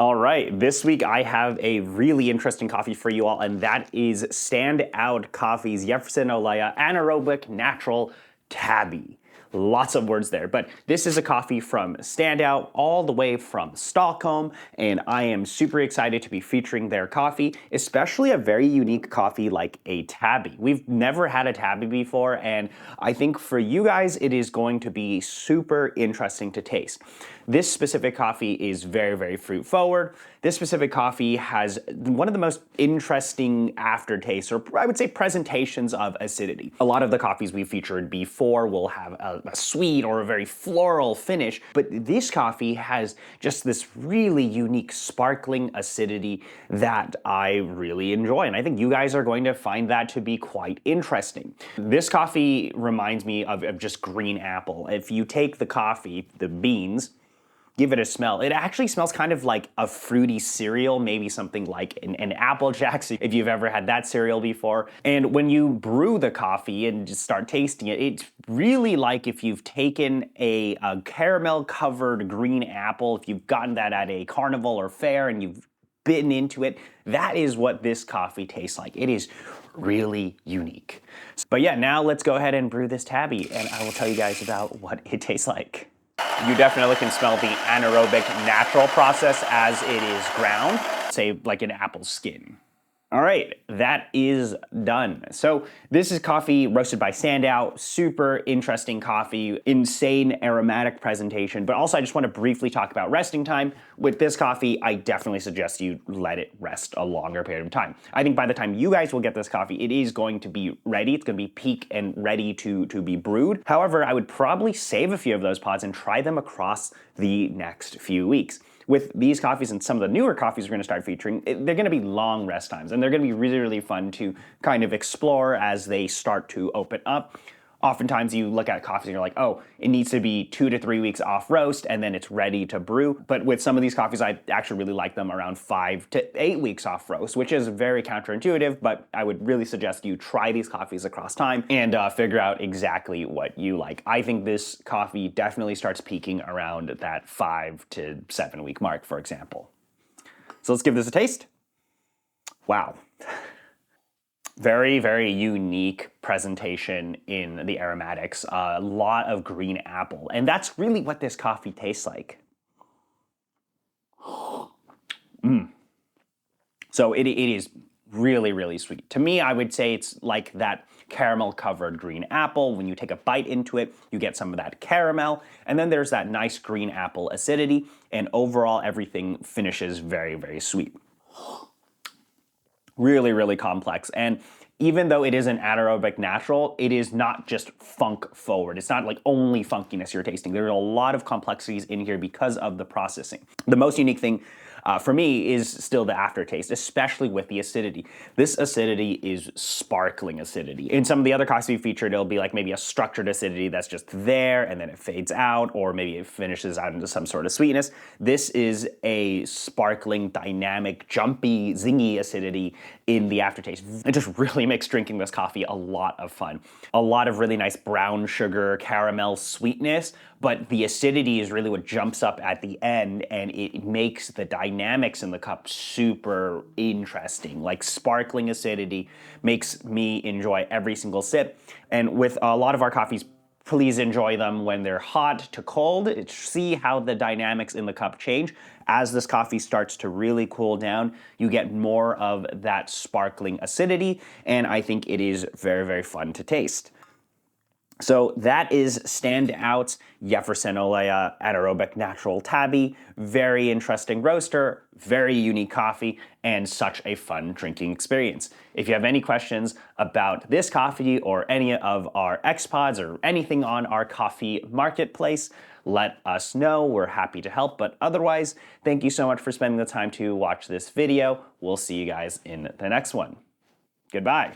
All right, this week I have a really interesting coffee for you all, and that is Standout Coffee's Yeferson Olaya Anaerobic Natural Tabi. Lots of words there, but this is a coffee from Standout all the way from Stockholm, and I am super excited to be featuring their coffee, especially a very unique coffee like a Tabi. We've never had a Tabi before, and I think for you guys it is going to be super interesting to taste. This specific coffee is very, very fruit forward. This specific coffee has one of the most interesting aftertastes, or I would say presentations of acidity. A lot of the coffees we've featured before will have a sweet or a very floral finish, but this coffee has just this really unique sparkling acidity that I really enjoy, and I think you guys are going to find that to be quite interesting. This coffee reminds me of just green apple. If you take the coffee, the beans, give it a smell. It actually smells kind of like a fruity cereal, maybe something like an Apple Jacks, if you've ever had that cereal before. And when you brew the coffee and just start tasting it, it's really like if you've taken a caramel-covered green apple, if you've gotten that at a carnival or fair and you've bitten into it, that is what this coffee tastes like. It is really unique. But yeah, now let's go ahead and brew this Tabi, and I will tell you guys about what it tastes like. You definitely can smell the anaerobic natural process as it is ground, say like an apple skin. All right, that is done. So this is coffee roasted by Standout, super interesting coffee, insane aromatic presentation, but also I just want to briefly talk about resting time. With this coffee, I definitely suggest you let it rest a longer period of time. I think by the time you guys will get this coffee, it is going to be ready. It's going to be peak and ready to be brewed. However, I would probably save a few of those pods and try them across the next few weeks. With these coffees and some of the newer coffees we're going to start featuring, they're going to be long rest times, and they're going to be really, really fun to kind of explore as they start to open up. Oftentimes you look at coffees and you're like, oh, it needs to be 2 to 3 weeks off roast and then it's ready to brew. But with some of these coffees, I actually really like them around 5 to 8 weeks off roast, which is very counterintuitive, but I would really suggest you try these coffees across time and figure out exactly what you like. I think this coffee definitely starts peaking around that 5 to 7 week mark, for example. So let's give this a taste. Wow. Very, very unique presentation in the aromatics. A lot of green apple. And that's really what this coffee tastes like. So it is really, really sweet. To me, I would say it's like that caramel-covered green apple. When you take a bite into it, you get some of that caramel. And then there's that nice green apple acidity. And overall, everything finishes very, very sweet. Really, really complex. And even though it is an anaerobic natural, it is not just funk forward. It's not like only funkiness you're tasting. There are a lot of complexities in here because of the processing. The most unique thing for me is still the aftertaste, especially with the acidity. This acidity is sparkling acidity. In some of the other coffees we featured, it'll be like maybe a structured acidity that's just there and then it fades out, or maybe it finishes out into some sort of sweetness. This is a sparkling, dynamic, jumpy, zingy acidity in the aftertaste. It just really makes drinking this coffee a lot of fun. A lot of really nice brown sugar, caramel sweetness, but the acidity is really what jumps up at the end, and it makes the dynamics in the cup super interesting. Like sparkling acidity makes me enjoy every single sip. And with a lot of our coffees, please enjoy them when they're hot to cold. See how the dynamics in the cup change. As this coffee starts to really cool down, you get more of that sparkling acidity, and I think it is very, very fun to taste. So that is Standout's Yeferson Olaya Anaerobic Natural Tabi. Very interesting roaster, very unique coffee, and such a fun drinking experience. If you have any questions about this coffee or any of our X-Pods or anything on our coffee marketplace, let us know. We're happy to help. But otherwise, thank you so much for spending the time to watch this video. We'll see you guys in the next one. Goodbye.